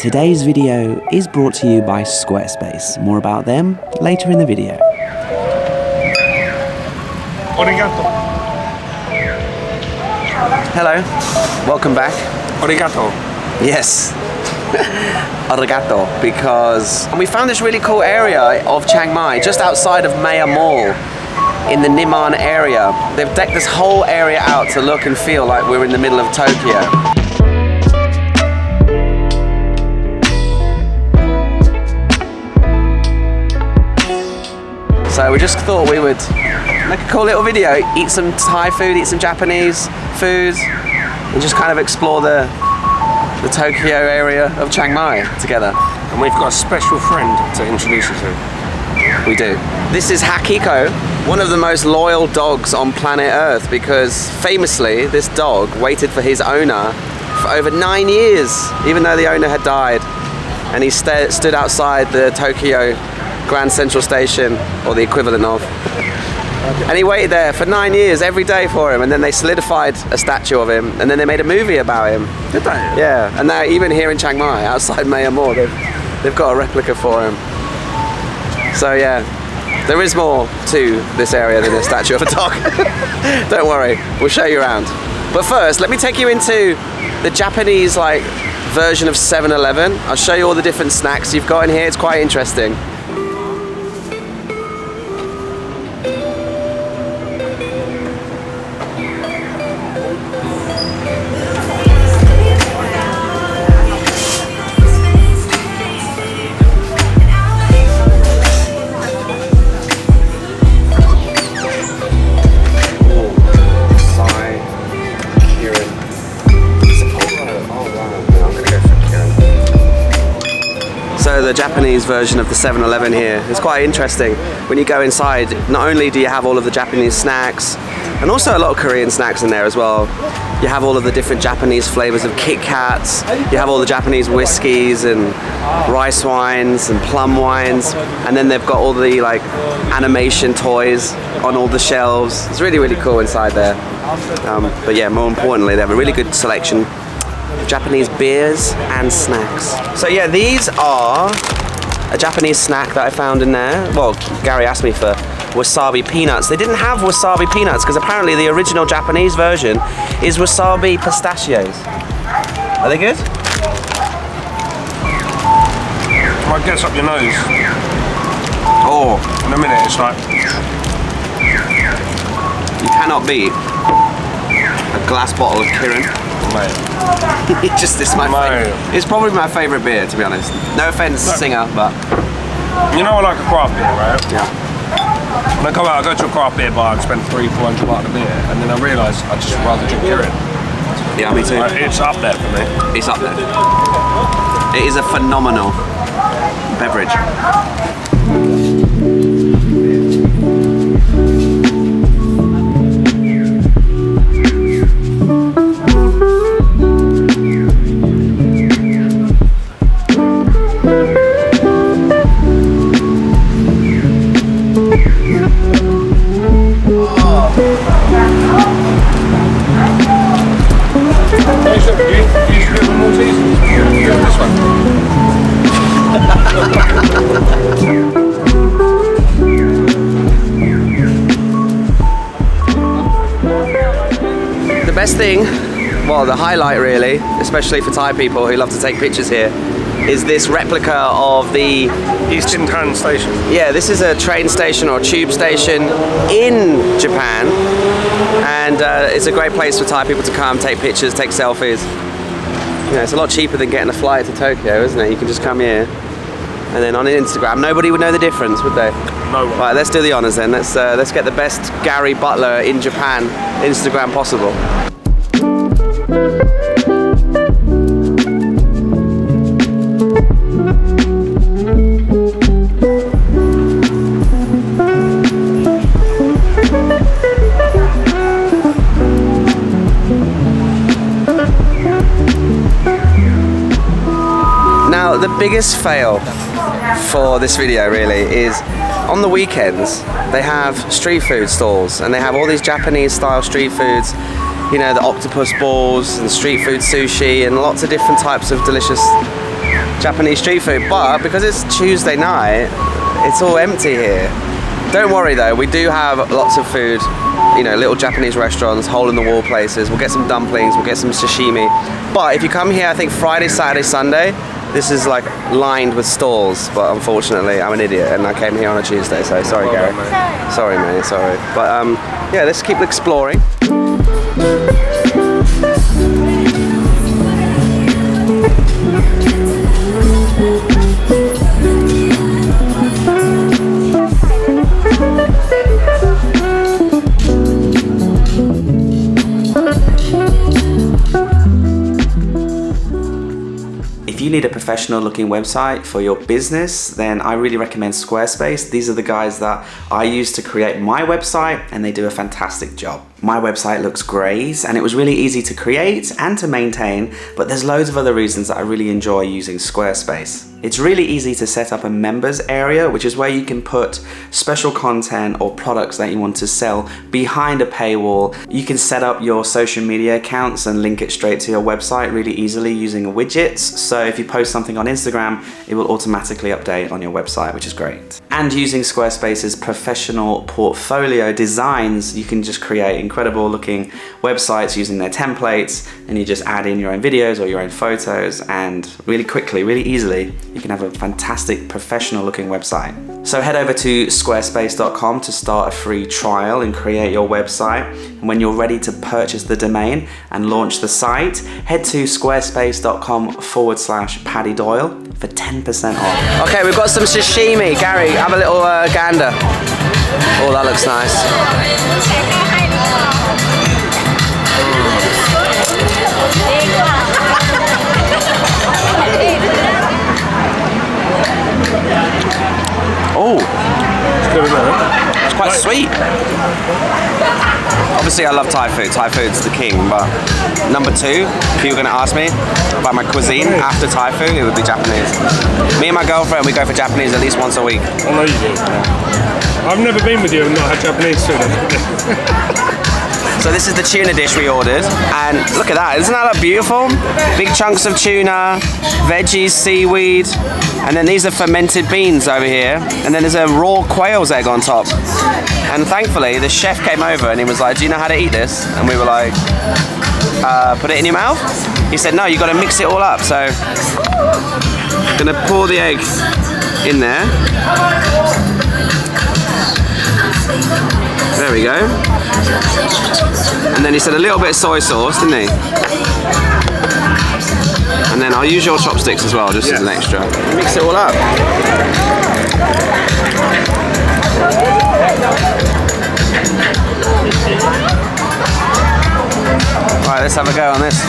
Today's video is brought to you by Squarespace. More about them later in the video. Arigato. Hello, welcome back. Arigato. Yes, arigato, because we found this really cool area of Chiang Mai, just outside of Maya Mall, in the Niman area. They've decked this whole area out to look and feel like we're in the middle of Tokyo. So we just thought we would make a cool little video, eat some Thai food, eat some Japanese food, and just kind of explore the Tokyo area of Chiang Mai together. And we've got a special friend to introduce you to. We do. This is Hakiko, one of the most loyal dogs on planet Earth, because famously this dog waited for his owner for over 9 years, even though the owner had died. And he stood outside the Tokyo Grand Central Station, or the equivalent of. And he waited there for 9 years, every day for him, and then they solidified a statue of him, and then they made a movie about him. Did they? Yeah, and now even here in Chiang Mai, outside Maya Mall, they've got a replica for him. So yeah, there is more to this area than a statue of a dog. Don't worry, we'll show you around. But first, let me take you into the Japanese version of 7-Eleven. I'll show you all the different snacks you've got in here. It's quite interesting. So the Japanese version of the 7-Eleven here is quite interesting. When you go inside, not only do you have all of the Japanese snacks, and also a lot of Korean snacks in there as well. You have all of the different Japanese flavors of Kit Kats, you have all the Japanese whiskeys and rice wines and plum wines, and then they've got all the animation toys on all the shelves. It's really, really cool inside there. But yeah, more importantly, they have a really good selection Japanese beers and snacks. So yeah, these are a Japanese snack that I found in there. Well, Gary asked me for wasabi peanuts. They didn't have wasabi peanuts because apparently the original Japanese version is wasabi pistachios. Are they good? Might get up your nose. Oh, in a minute it's like... You cannot beat a glass bottle of Kirin. Mate. It's probably my favourite beer, to be honest. No offence, singer, but... You know I like a craft beer, right? Yeah. When I go out, I go to a craft beer bar and spend $300-400 on a beer, and then I realise I'd just rather drink Kirin. Yeah, me too. It's up there for me. It's up there. It is a phenomenal beverage. The best thing, well, the highlight really, especially for Thai people who love to take pictures here, is this replica of the Eastern Train Station. Yeah, this is a train station or tube station in Japan, and it's a great place for Thai people to come, take pictures, take selfies. You know, it's a lot cheaper than getting a flight to Tokyo, isn't it? You can just come here, and then on Instagram, nobody would know the difference, would they? No one. Right, let's do the honors then. Let's get the best Gary Butler in Japan Instagram possible. Now, the biggest fail for this video really is on the weekends they have street food stalls, and they have all these Japanese style street foods, you know, the octopus balls and street food sushi and lots of different types of delicious Japanese street food, but because it's Tuesday night, it's all empty here. Don't worry though, we do have lots of food, you know, little Japanese restaurants, hole-in-the-wall places. We'll get some dumplings, we'll get some sashimi. But if you come here, I think Friday, Saturday, Sunday, this is like lined with stalls, but unfortunately I'm an idiot and I came here on a Tuesday, so sorry Gary. Sorry mate, sorry. But yeah, let's keep exploring. If you need a professional looking website for your business, then I really recommend Squarespace. These are the guys that I use to create my website and they do a fantastic job. My website looks great and it was really easy to create and to maintain, but there's loads of other reasons that I really enjoy using Squarespace. It's really easy to set up a members area, which is where you can put special content or products that you want to sell behind a paywall. You can set up your social media accounts and link it straight to your website really easily using widgets. So if you post something on Instagram, it will automatically update on your website, which is great. And using Squarespace's professional portfolio designs, you can just create incredible looking websites using their templates, and you just add in your own videos or your own photos, and really quickly, really easily, you can have a fantastic professional looking website. So head over to squarespace.com to start a free trial and create your website. And when you're ready to purchase the domain and launch the site, head to squarespace.com/Paddy Doyle for 10% off. Okay, we've got some sashimi. Gary, have a little gander. Oh, that looks nice. Oh, it's quite sweet. Obviously I love Thai food. Thai food's the king, but number two, if you were going to ask me about my cuisine after Thai food, it would be Japanese. Me and my girlfriend, we go for Japanese at least once a week. I know you do. I've never been with you and not had Japanese food. So this is the tuna dish we ordered, and look at that, isn't that look beautiful? Big chunks of tuna, veggies, seaweed, and then these are fermented beans over here, and then there's a raw quail's egg on top. And thankfully, the chef came over and he was like, do you know how to eat this? And we were like, put it in your mouth? He said, no, you got to mix it all up. So, gonna pour the egg in there. There we go. And then he said a little bit of soy sauce, didn't he? And then I'll use your chopsticks as well, just as an extra. Mix it all up. Right, let's have a go on this.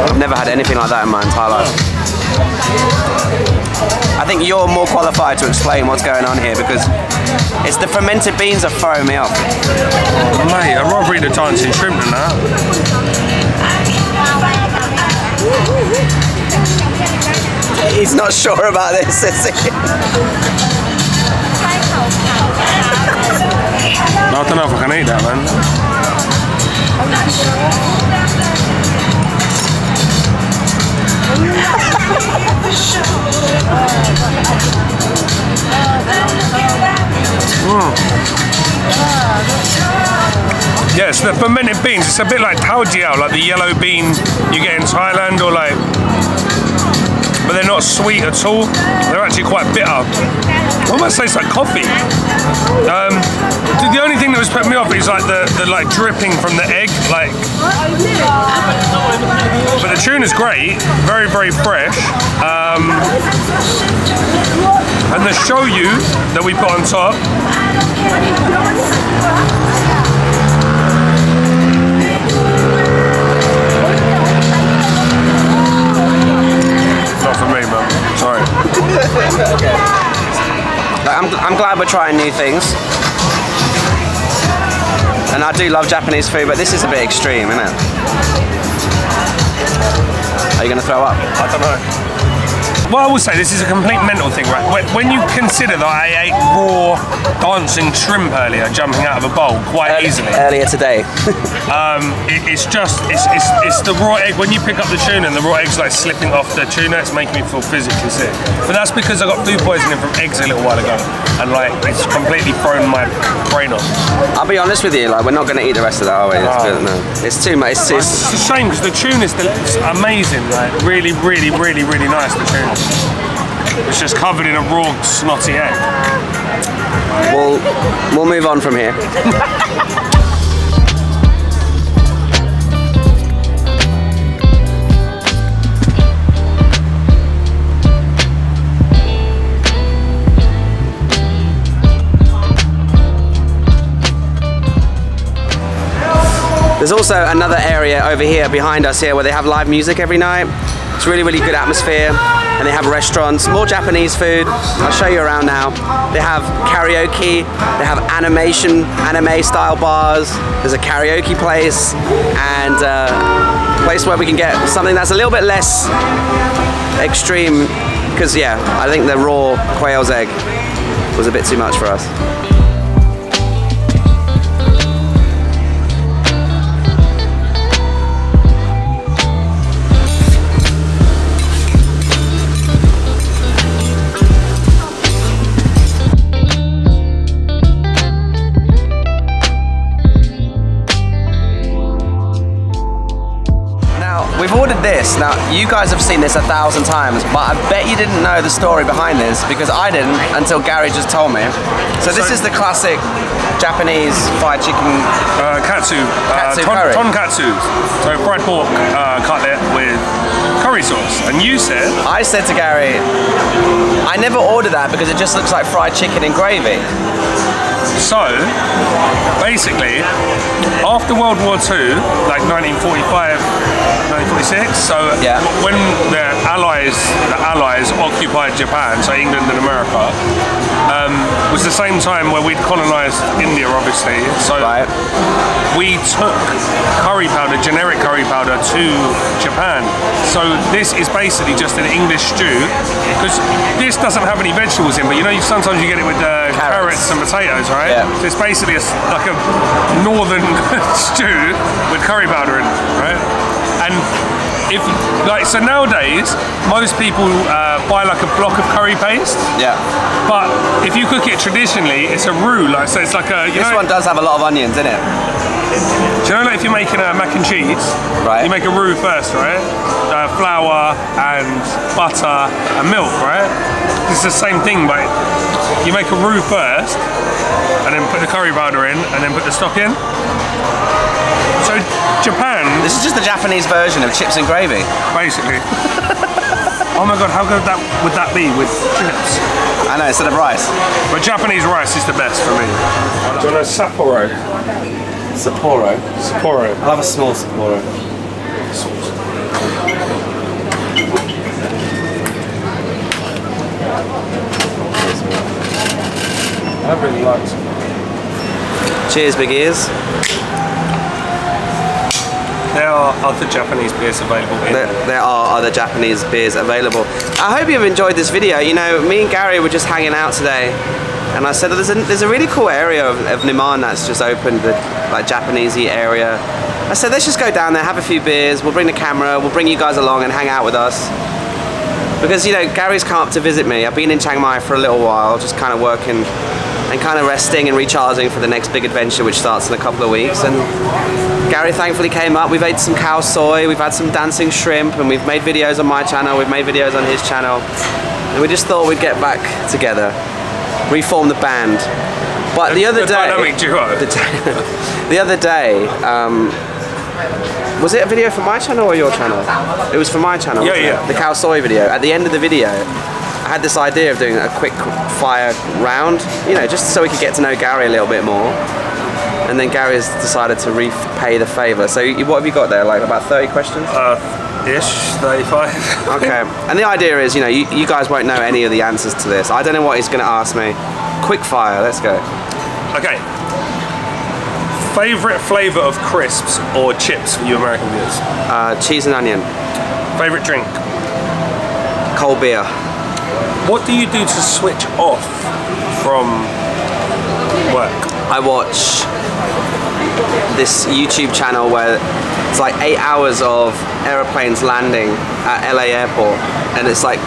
I've never had anything like that in my entire life. I think you're more qualified to explain what's going on here because it's the fermented beans that throw me off. Mate, I'd rather eat the dancing shrimp than that. He's not sure about this, is he? I don't know if I can eat that, man. Yes, the fermented beans, it's a bit like tao jiao, like the yellow bean you get in Thailand, or like, but they're not sweet at all. They're actually quite bitter. Almost tastes like coffee. The only thing that was putting me off is like the like dripping from the egg, like. But the tuna's great, very very fresh. And the shoyu that we put on top. Not for me, man. Sorry. I'm glad we're trying new things. And I do love Japanese food, but this is a bit extreme, isn't it? Are you going to throw up? I don't know. Well, I will say this is a complete mental thing, right? When you consider that I ate raw dancing shrimp earlier, jumping out of a bowl quite easily. Earlier today. It's the raw egg. When you pick up the tuna and the raw egg's like slipping off the tuna, it's making me feel physically sick. But that's because I got food poisoning from eggs a little while ago, and like it's completely thrown my brain off. I'll be honest with you, like we're not going to eat the rest of that, are we? It's too much. It's a shame because the tuna's amazing, like really nice. The tuna. It's just covered in a raw snotty egg. We'll move on from here. There's also another area over here behind us here where they have live music every night. It's really good atmosphere, and they have restaurants, more Japanese food. I'll show you around now. They have karaoke, they have anime style bars, there's a karaoke place, and a place where we can get something that's a little bit less extreme, because yeah, I think the raw quail's egg was a bit too much for us. We've ordered this. Now, you guys have seen this 1,000 times, but I bet you didn't know the story behind this, because I didn't until Gary just told me. So this is the classic Japanese fried chicken... katsu. Curry. Tonkatsu. So fried pork cutlet with curry sauce. And you said... I said to Gary, I never ordered that because it just looks like fried chicken in gravy. So, basically, after World War II, like 1945, 1946, so yeah. When the Allies occupied Japan, so England and America, was the same time where we'd colonised India, obviously. So we took curry powder, generic curry powder, to Japan. So this is basically just an English stew, because this doesn't have any vegetables in, but you know, sometimes you get it with carrots and potatoes, right? Yeah. So it's basically like a northern stew with curry powder in, right? And if so nowadays most people buy like a block of curry paste. Yeah. But if you cook it traditionally, it's a roux. Like, so it's like a. This one does have a lot of onions in it. Do you know, like if you're making a mac and cheese, right? You make a roux first, right? Flour and butter and milk, right? It's the same thing, but you make a roux first, and then put the curry powder in, and then put the stock in. So Japan... This is just the Japanese version of chips and gravy. Basically. Oh my god, how good would that be with chips? I know, instead of rice. But Japanese rice is the best for me. Do you know Sapporo? Sapporo? Sapporo. I'll have a small Sapporo. I really like it. Cheers, big ears. There are other Japanese beers available in there are other Japanese beers available. I hope you've enjoyed this video. You know, me and Gary were just hanging out today, and I said that there's a really cool area of Niman that's just opened, the like Japanesey area. I said let's just go down there, have a few beers, we'll bring the camera, we'll bring you guys along and hang out with us. Because, you know, Gary's come up to visit me. I've been in Chiang Mai for a little while, just kind of working and kind of resting and recharging for the next big adventure, which starts in a couple of weeks. And Gary thankfully came up. We've ate some khao soi, we've had some dancing shrimp, and we've made videos on my channel, we've made videos on his channel. And we just thought we'd get back together, reform the band. But the other day... Dynamic duo. The other day, was it a video for my channel or your channel? It was for my channel. Yeah. The khao soi video. At the end of the video, I had this idea of doing a quick fire round, you know, just so we could get to know Gary a little bit more. And then Gary's decided to repay the favour. So what have you got there? Like about 30 questions? Ish, 35. Okay. And the idea is, you know, you guys won't know any of the answers to this. I don't know what he's going to ask me. Quick fire. Let's go. Okay. Favourite flavour of crisps or chips for you American viewers? Cheese and onion. Favourite drink? Cold beer. What do you do to switch off from I watch this YouTube channel where it's like 8 hours of aeroplanes landing at LA airport, and it's like,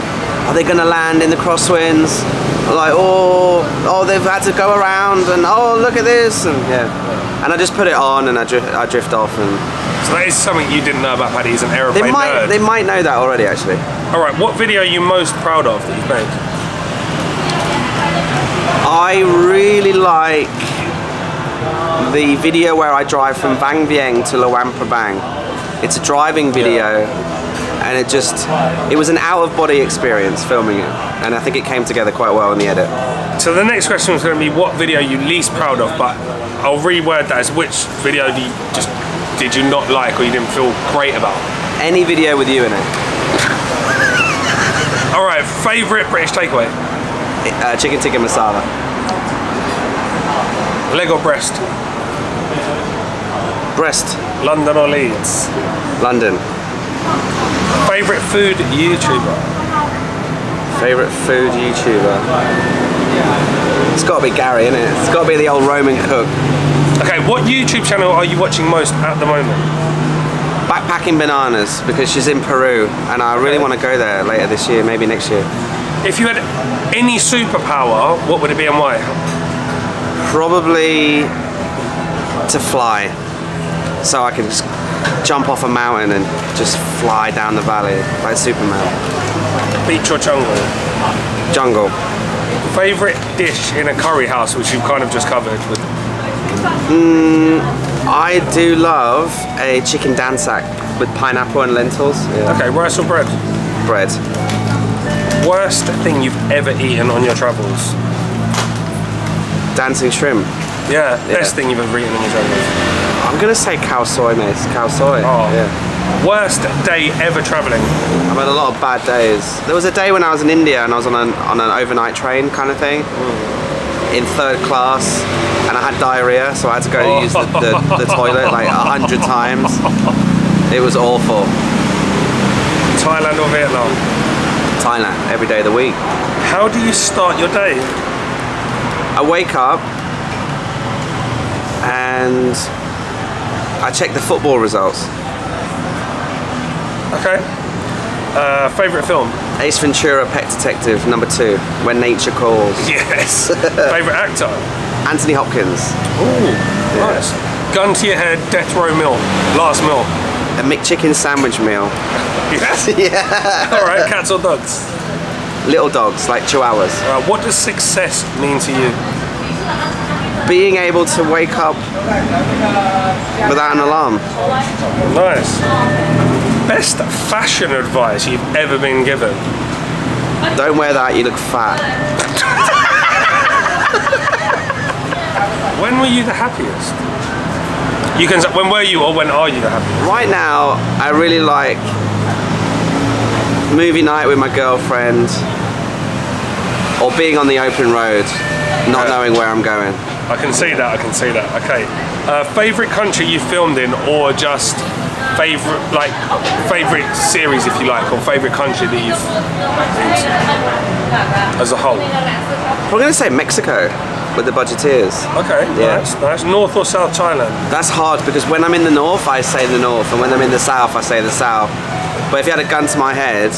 are they gonna land in the crosswinds? Like, oh, they've had to go around, and oh, look at this, and yeah. And I just put it on, and I drift off. And so that is something you didn't know about Paddy. He's an aeroplane nerd. They might know that already, actually. All right, what video are you most proud of that you've made? I really like the video where I drive from Vang Vieng to Luang Prabang. It's a driving video, and it was an out-of-body experience filming it, and I think it came together quite well in the edit. So the next question was going to be what video you're least proud of, but I'll reword that as which video did you not like or you didn't feel great about? Any video with you in it. All right, favourite British takeaway? Chicken tikka masala. Leg or breast? Breast. London or Leeds? London. Favourite food YouTuber? Favourite food YouTuber? It's got to be Gary, isn't it? It's got to be the old Roman cook. Okay, what YouTube channel are you watching most at the moment? Backpacking Bananas, because she's in Peru, and I really want to go there later this year, maybe next year. If you had any superpower, what would it be and why? Probably to fly, so I can just jump off a mountain and just fly down the valley like Superman. Beach or jungle? Jungle. Favourite dish in a curry house, which you've kind of just covered with? I do love a chicken dansak with pineapple and lentils. Yeah. Okay, rice or bread? Bread. Worst thing you've ever eaten on your travels? Dancing shrimp. Yeah, best thing you've ever eaten on your travels? I'm gonna say khao soi, mate. Khao soi. Oh. Yeah. Worst day ever travelling? I've had a lot of bad days. There was a day when I was in India and I was on an overnight train kind of thing, in 3rd class, and I had diarrhea, so I had to go use the toilet like 100 times. It was awful. Thailand or Vietnam? Thailand, every day of the week. How do you start your day? I wake up and I check the football results. Okay. Favourite film? Ace Ventura, Pet Detective, #2, When Nature Calls. Yes. Favourite actor? Anthony Hopkins. Ooh, nice. Gun to your head, death row meal, last meal. A McChicken sandwich meal. Yes? Yeah. All right, cats or dogs? Little dogs, like chihuahuas. What does success mean to you? Being able to wake up without an alarm. Nice. Best fashion advice you've ever been given? Don't wear that, you look fat. When were you the happiest? You can say, when were you or when are you the happiest? Right now, I really like movie night with my girlfriend, or being on the open road, not knowing where I'm going. I can see that, I can see that. Okay. Favourite country you filmed in, or just favourite series if you like, or favourite country that you've been to as a whole? I'm going to say Mexico with the Budgeteers. Okay, Yeah. nice. North or South Thailand? That's hard because when I'm in the north, I say the north, and when I'm in the south, I say the south. But if you had a gun to my head,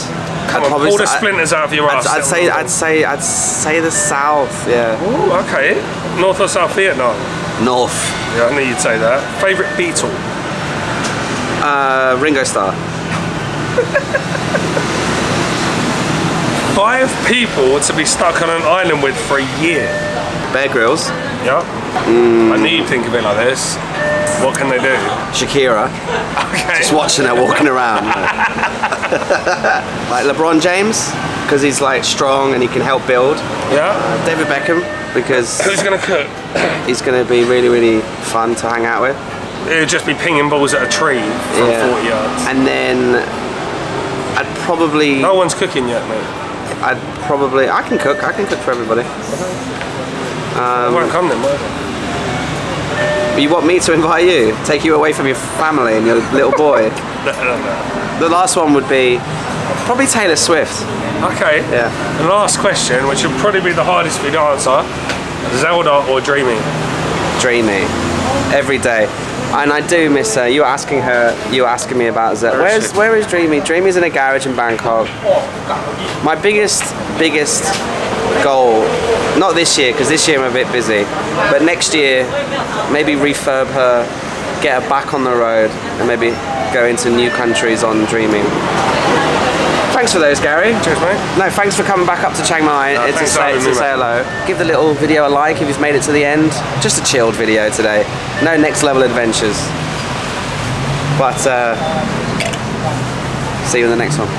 Come on, pull the splinters out of your ass. I'd say the south. Yeah. Ooh, okay. North or South Vietnam? North. Yeah, I knew you'd say that. Favourite Beatle? Ringo Starr. 5 people to be stuck on an island with for a year. Bear Grylls. Yeah. I knew you'd think of it like this. What can they do? Shakira. Okay. Just watching her walking around. Like LeBron James, because he's like strong and he can help build. Yeah. David Beckham, because Who's gonna cook? he's going to be really, really fun to hang out with. It would just be pinging balls at a tree from 40 yards. And then I'd probably... No one's cooking yet, mate. I can cook for everybody. Won't come then, won't You want me to invite you? Take you away from your family and your little boy? No. The last one would be probably Taylor Swift. Okay. Yeah. The last question, which will probably be the hardest for you to answer. Zelda or Dreaming? Dreamy every day. And I do miss her. You were asking me about Zed. Where is Dreamy? Dreamy's in a garage in Bangkok. My biggest goal, not this year, because this year I'm a bit busy, but next year, maybe refurb her, get her back on the road, and maybe go into new countries on Dreamy. Thanks for those, Gary. Cheers, mate. No, thanks for coming back up to Chiang Mai to say hello. Give the little video a like if you've made it to the end. Just a chilled video today. No next level adventures. But see you in the next one.